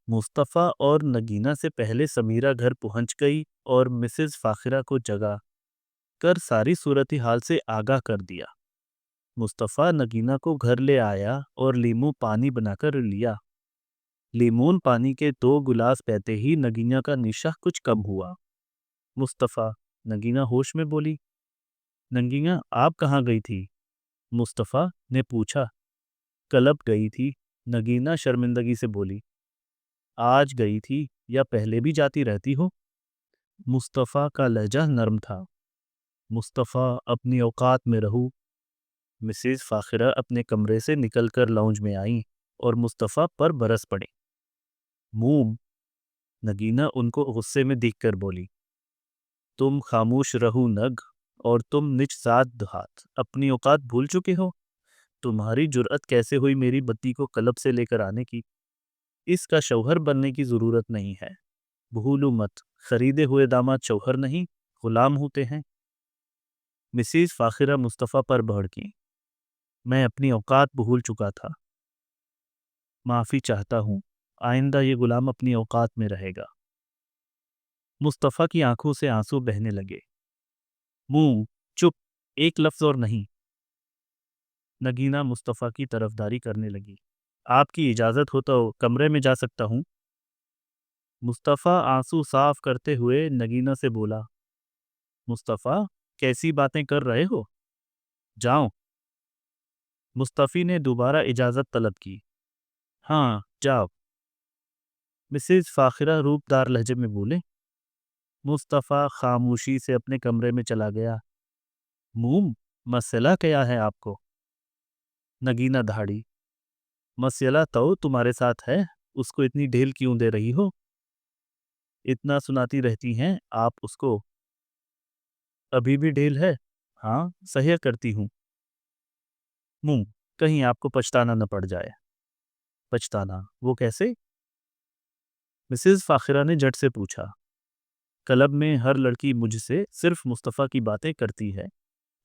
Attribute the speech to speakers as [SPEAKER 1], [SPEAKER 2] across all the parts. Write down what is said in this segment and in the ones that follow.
[SPEAKER 1] مصطفیٰ اور نگینہ سے پہلے سمیرہ گھر پہنچ گئی اور مسز فاخرہ کو جگا کر ساری صورتحال سے آگاہ کر دیا۔ مصطفیٰ نگینہ کو گھر لے آیا اور لیموں پانی بنا کر لیا۔ لیمون پانی کے 2 گلاس پیتے ہی نگینہ کا نشہ کچھ کم ہوا۔ مصطفیٰ، نگینہ ہوش میں بولی۔ نگینہ، آپ کہاں گئی تھی؟ مصطفیٰ نے پوچھا۔ کلب گئی تھی، نگینہ شرمندگی سے بولی۔ آج گئی تھی یا پہلے بھی جاتی رہتی ہو؟ مصطفیٰ کا لہجہ نرم تھا۔ مصطفیٰ، اپنی اوقات میں رہو۔ مسز فاخرہ اپنے کمرے سے نکل کر لاؤنج میں آئیں اور مصطفیٰ پر برس پڑیں۔ موم، نگینہ ان کو غصے میں دیکھ کر بولی۔ تم خاموش رہو نگ، اور تم نچ ذات دہات اپنی اوقات بھول چکے ہو؟ تمہاری جرأت کیسے ہوئی میری بتی کو کلب سے لے کر آنے کی؟ اس کا شوہر بننے کی ضرورت نہیں ہے۔ بھولو مت، خریدے ہوئے داماد شوہر نہیں، غلام ہوتے ہیں۔ مسز فاخرہ مصطفیٰ پر بھڑکیں۔ میں اپنی اوقات بھول چکا تھا۔ معافی چاہتا ہوں، آئندہ یہ غلام اپنی اوقات میں رہے گا۔ مصطفیٰ کی آنکھوں سے آنسو بہنے لگے۔ منہ چپ، ایک لفظ اور نہیں۔ نگینہ مصطفیٰ کی طرفداری کرنے لگی۔ آپ کی اجازت ہو تو کمرے میں جا سکتا ہوں؟ مصطفیٰ آنسو صاف کرتے ہوئے نگینہ سے بولا۔ مصطفیٰ، کیسی باتیں کر رہے ہو؟ جاؤں؟ مصطفی نے دوبارہ اجازت طلب کی۔ ہاں، جاؤ۔ مسز فاخرہ روپدار لہجے میں بولے۔ مصطفیٰ خاموشی سے اپنے کمرے میں چلا گیا۔ موم، مسئلہ کیا ہے آپ کو؟ نگینہ دھاڑی۔ مسئلہ تو تمہارے ساتھ ہے، اس کو اتنی ڈھیل کیوں دے رہی ہو؟ اتنا سناتی رہتی ہیں آپ اس کو۔ ابھی بھی ڈھیل ہے؟ ہاں، صحیح کرتی ہوں۔ منہ، کہیں آپ کو پچھتانا نہ پڑ جائے۔ پچھتانا؟ وہ کیسے؟ مسز فاخرہ نے جھٹ سے پوچھا۔ کلب میں ہر لڑکی مجھ سے صرف مصطفیٰ کی باتیں کرتی ہے۔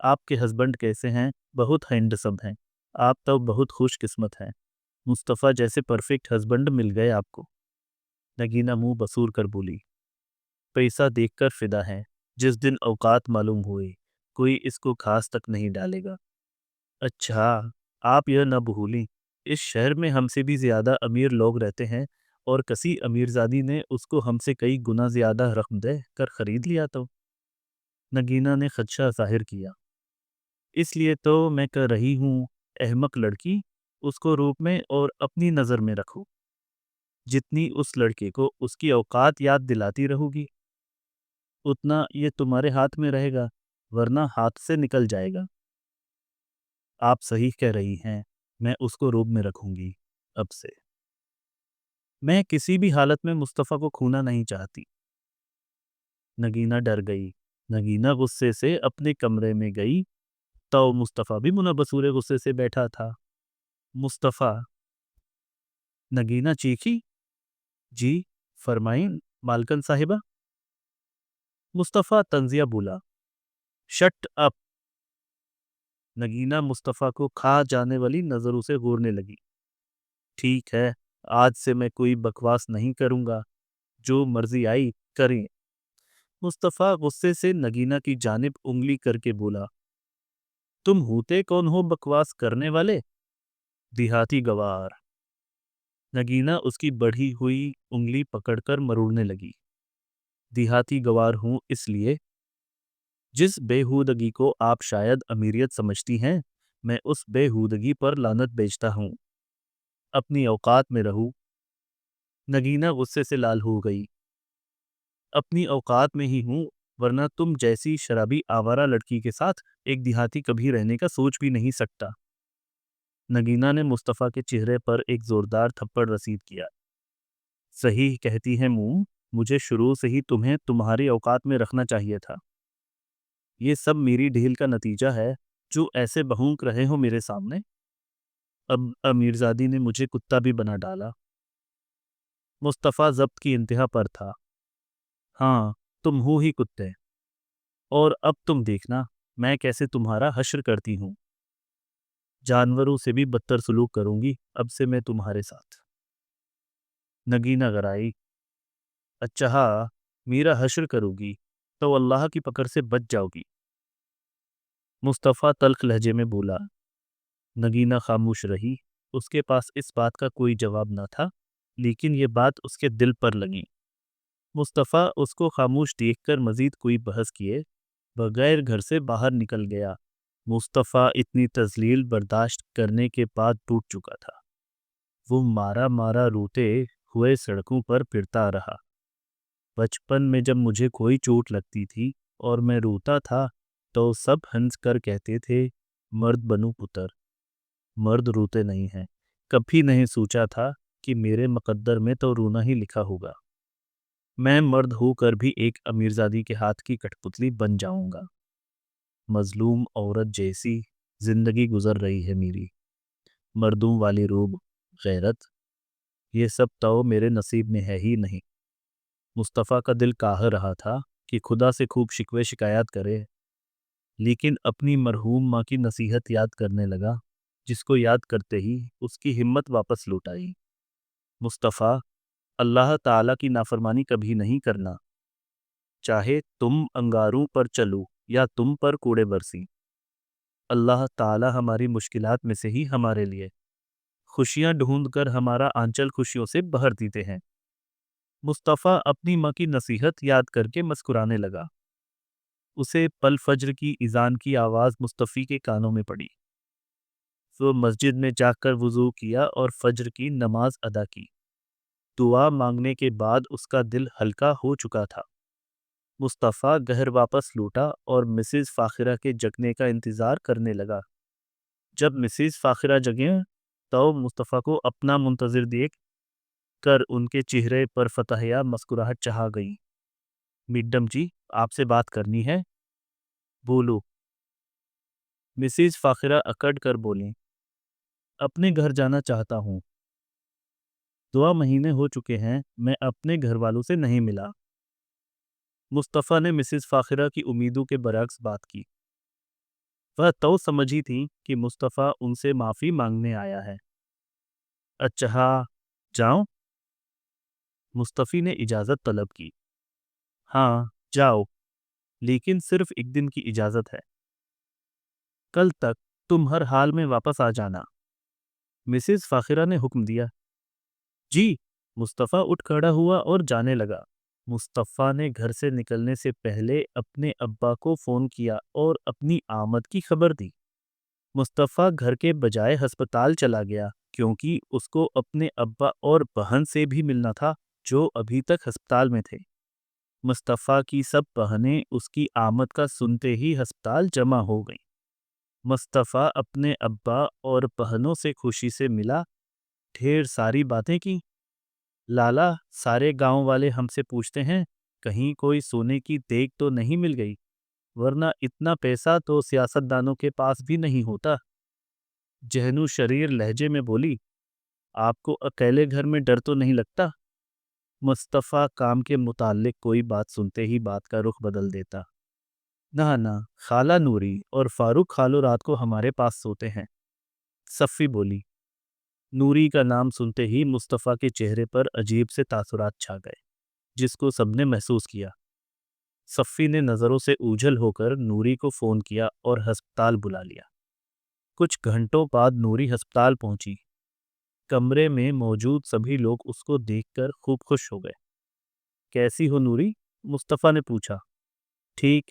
[SPEAKER 1] آپ کے ہسبینڈ کیسے ہیں؟ بہت ہینڈسم ہیں۔ آپ تو بہت خوش قسمت ہیں۔ مصطفیٰ جیسے پرفیکٹ ہسبینڈ مل گئے آپ کو۔ نگینہ منہ بسور کر بولی۔ پیسہ دیکھ کر فدا ہے، جس دن اوقات معلوم ہوئے کوئی اس کو کھاس تک نہیں ڈالے گا۔ اچھا، آپ یہ نہ بھولیں، اس شہر میں ہم سے بھی زیادہ امیر لوگ رہتے ہیں، اور کسی امیرزادی نے اس کو ہم سے کئی گنا زیادہ رقم دے کر خرید لیا تو؟ نگینہ نے خدشہ ظاہر کیا۔ اس لیے تو میں کہہ رہی ہوں، احمق لڑکی، اس کو روپ میں اور اپنی نظر میں رکھو۔ جتنی اس لڑکے کو اس کی اوقات یاد دلاتی رہو گی، اتنا یہ تمہارے ہاتھ میں رہے گا، ورنہ ہاتھ سے نکل جائے گا۔ آپ صحیح کہہ رہی ہیں، میں اس کو روب میں رکھوں گی اب سے۔ میں کسی بھی حالت میں مصطفیٰ کو کھونا نہیں چاہتی۔ نگینہ ڈر گئی۔ نگینہ غصے سے اپنے کمرے میں گئی تو مصطفیٰ بھی منبسور غصے سے بیٹھا تھا۔ مصطفیٰ، نگینہ چیخی۔ جی، فرمائیں مالکن صاحبہ۔ مصطفیٰ طنزیہ بولا۔ Shut up. نگینہ مصطفیٰ کو کھا جانے والی نظروں سے گھورنے لگی۔ ٹھیک ہے، آج سے میں کوئی بکواس نہیں کروں گا، جو مرضی آئی کریں۔ مصطفیٰ غصے سے نگینہ کی جانب انگلی کر کے بولا۔ تم ہوتے کون ہو بکواس کرنے والے؟ دیہاتی گوار۔ نگینہ اس کی بڑھی ہوئی انگلی پکڑ کر مروڑنے لگی۔ دیہاتی گوار ہوں اس لیے، جس بےہودگی کو آپ شاید امیریت سمجھتی ہیں، میں اس بےہودگی پر لعنت بیچتا ہوں۔ اپنی اوقات میں رہو۔ نگینہ غصے سے لال ہو گئی۔ اپنی اوقات میں ہی ہوں، ورنہ تم جیسی شرابی آوارہ لڑکی کے ساتھ ایک دیہاتی کبھی رہنے کا سوچ بھی نہیں سکتا۔ نگینہ نے مصطفیٰ کے چہرے پر ایک زوردار تھپڑ رسید کیا۔ صحیح کہتی ہے موم، مجھے شروع سے ہی تمہیں تمہاری اوقات میں رکھنا چاہیے تھا۔ یہ سب میری ڈھیل کا نتیجہ ہے، جو ایسے بھونک رہے ہو میرے سامنے۔ اب امیرزادی نے مجھے کتا بھی بنا ڈالا۔ مصطفیٰ ضبط کی انتہا پر تھا۔ ہاں، تم ہو ہی کتے، اور اب تم دیکھنا میں کیسے تمہارا حشر کرتی ہوں۔ جانوروں سے بھی بدتر سلوک کروں گی اب سے میں تمہارے ساتھ۔ نگینہ گرائی، اچھا ہاں میرا حشر کرو گی تو اللہ کی پکڑ سے بچ جاؤ گی۔ مصطفیٰ تلخ لہجے میں بولا۔ نگینہ خاموش رہی، اس کے پاس اس بات کا کوئی جواب نہ تھا، لیکن یہ بات اس کے دل پر لگی۔ مصطفیٰ اس کو خاموش دیکھ کر مزید کوئی بحث کیے بغیر گھر سے باہر نکل گیا۔ مصطفیٰ اتنی تذلیل برداشت کرنے کے بعد ٹوٹ چکا تھا۔ وہ مارا مارا روتے ہوئے سڑکوں پر پھرتا رہا۔ بچپن میں جب مجھے کوئی چوٹ لگتی تھی اور میں روتا تھا تو سب ہنس کر کہتے تھے مرد بنو پتر، مرد روتے نہیں ہیں۔ کبھی نہیں سوچا تھا کہ میرے مقدر میں تو رونا ہی لکھا ہوگا۔ میں مرد ہو کر بھی ایک امیرزادی کے ہاتھ کی کٹھ پتلی بن جاؤں گا۔ مظلوم عورت جیسی زندگی گزر رہی ہے میری، مردوں والی روب، غیرت، یہ سب تو میرے نصیب میں ہے ہی نہیں۔ مصطفیٰ کا دل کاہ رہا تھا کہ خدا سے خوب شکوے شکایات کرے، لیکن اپنی مرحوم ماں کی نصیحت یاد کرنے لگا، جس کو یاد کرتے ہی اس کی ہمت واپس لوٹ آئی۔ مصطفیٰ، اللہ تعالیٰ کی نافرمانی کبھی نہیں کرنا، چاہے تم انگاروں پر چلو یا تم پر کوڑے برسی۔ اللہ تعالیٰ ہماری مشکلات میں سے ہی ہمارے لیے خوشیاں ڈھونڈ کر ہمارا آنچل خوشیوں سے بھر دیتے ہیں۔ مصطفیٰ اپنی ماں کی نصیحت یاد کر کے مسکرانے لگا۔ اسے پل فجر کی اذان کی آواز مصطفی کے کانوں میں پڑی۔ وہ مسجد میں جا کر وضو کیا اور فجر کی نماز ادا کی۔ دعا مانگنے کے بعد اس کا دل ہلکا ہو چکا تھا۔ مصطفیٰ گھر واپس لوٹا اور مسز فاخرہ کے جگنے کا انتظار کرنے لگا۔ جب مسز فاخرہ جگیں تو مصطفیٰ کو اپنا منتظر دیکھ کر ان کے چہرے پر فتحیہ مسکراہٹ چھا گئی۔ میڈم جی، آپ سے بات کرنی ہے۔ بولو۔ مسز فاخرہ اکڑ کر بولیں، اپنے گھر جانا چاہتا ہوں۔ 2 مہینے ہو چکے ہیں میں اپنے گھر والوں سے نہیں ملا۔ مصطفیٰ نے مسز فاخرہ کی امیدوں کے برعکس بات کی۔ وہ تو سمجھی تھی کہ مصطفیٰ ان سے معافی مانگنے آیا ہے۔ اچھا جاؤں؟ مصطفی نے اجازت طلب کی۔ ہاں جاؤ، لیکن صرف 1 دن کی اجازت ہے۔ کل تک تم ہر حال میں واپس آ جانا، مسز فاخرہ نے حکم دیا۔ جی، مصطفیٰ اٹھ کھڑا ہوا اور جانے لگا۔ مصطفیٰ نے گھر سے نکلنے سے پہلے اپنے ابا کو فون کیا اور اپنی آمد کی خبر دی۔ مصطفیٰ گھر کے بجائے ہسپتال چلا گیا کیونکہ اس کو اپنے ابا اور بہن سے بھی ملنا تھا جو ابھی تک ہسپتال میں تھے۔ مصطفیٰ کی سب بہنیں اس کی آمد کا سنتے ہی ہسپتال جمع ہو گئیں۔ مصطفیٰ اپنے ابا اور بہنوں سے خوشی سے ملا، ڈھیر ساری باتیں کی۔ لالا، سارے گاؤں والے ہم سے پوچھتے ہیں کہیں کوئی سونے کی دیگ تو نہیں مل گئی، ورنہ اتنا پیسہ تو سیاستدانوں کے پاس بھی نہیں ہوتا۔ جہنو شریر لہجے میں بولی، آپ کو اکیلے گھر میں ڈر تو نہیں لگتا؟ مصطفیٰ کام کے متعلق کوئی بات سنتے ہی بات کا رخ بدل دیتا۔ نہ خالہ نوری اور فاروق خالو رات کو ہمارے پاس سوتے ہیں، صفی بولی۔ نوری کا نام سنتے ہی مصطفیٰ کے چہرے پر عجیب سے تاثرات چھا گئے، جس کو سب نے محسوس کیا۔ صفی نے نظروں سے اوجھل ہو کر نوری کو فون کیا اور ہسپتال بلا لیا۔ کچھ گھنٹوں بعد نوری ہسپتال پہنچی۔ کمرے میں موجود سبھی لوگ اس کو دیکھ کر خوب خوش ہو گئے۔ کیسی ہو نوری؟ مصطفیٰ نے پوچھا۔ ٹھیک،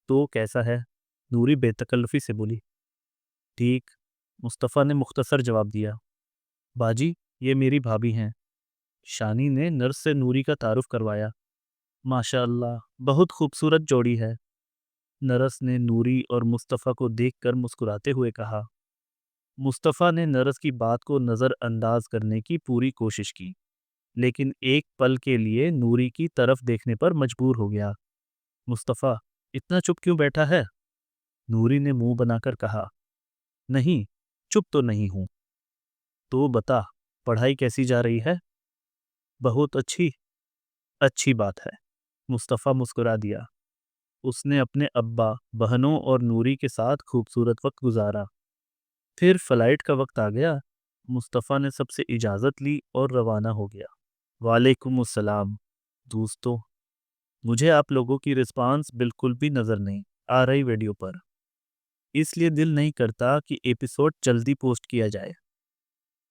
[SPEAKER 1] تو کیسا ہے؟ نوری بے تکلفی سے بولی۔ ٹھیک، مصطفیٰ نے مختصر جواب دیا۔ باجی، یہ میری بھابھی ہیں۔ شانی نے نرس سے نوری کا تعارف کروایا۔ ماشاء اللہ، بہت خوبصورت جوڑی ہے، نرس نے نوری اور مصطفیٰ کو دیکھ کر مسکراتے ہوئے کہا۔ مصطفیٰ نے نرس کی بات کو نظر انداز کرنے کی پوری کوشش کی، لیکن ایک پل کے لیے نوری کی طرف دیکھنے پر مجبور ہو گیا۔ مصطفیٰ، اتنا چپ کیوں بیٹھا ہے؟ نوری نے منہ بنا کر کہا۔ نہیں، چپ تو نہیں ہوں۔ تو بتا، پڑھائی کیسی جا رہی ہے؟ بہت اچھی بات ہے، مصطفیٰ مسکرا دیا۔ اس نے اپنے ابا، بہنوں اور نوری کے ساتھ خوبصورت وقت گزارا۔ پھر فلائٹ کا وقت آ گیا۔ مصطفیٰ نے سب سے اجازت لی اور روانہ ہو گیا۔ وعلیکم السلام دوستو، مجھے آپ لوگوں کی رسپانس بالکل بھی نظر نہیں آ رہی ویڈیو پر، اس لیے دل نہیں کرتا کہ ایپیسوڈ جلدی پوسٹ کیا جائے۔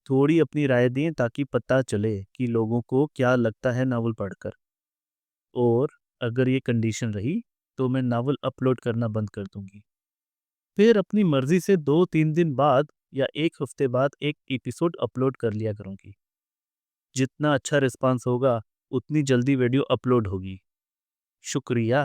[SPEAKER 1] تھوڑی اپنی رائے دیں تاکہ پتہ چلے کہ لوگوں کو کیا لگتا ہے ناول پڑھ کر، اور اگر یہ کنڈیشن رہی تو میں ناول اپلوڈ کرنا بند کر دوں گی۔ پھر اپنی مرضی سے 2-3 دن بعد یا ایک ہفتے بعد ایک ایپیسوڈ اپلوڈ کر لیا کروں گی۔ جتنا اچھا رسپانس ہوگا اتنی جلدی ویڈیو اپلوڈ ہوگی۔ شکریہ۔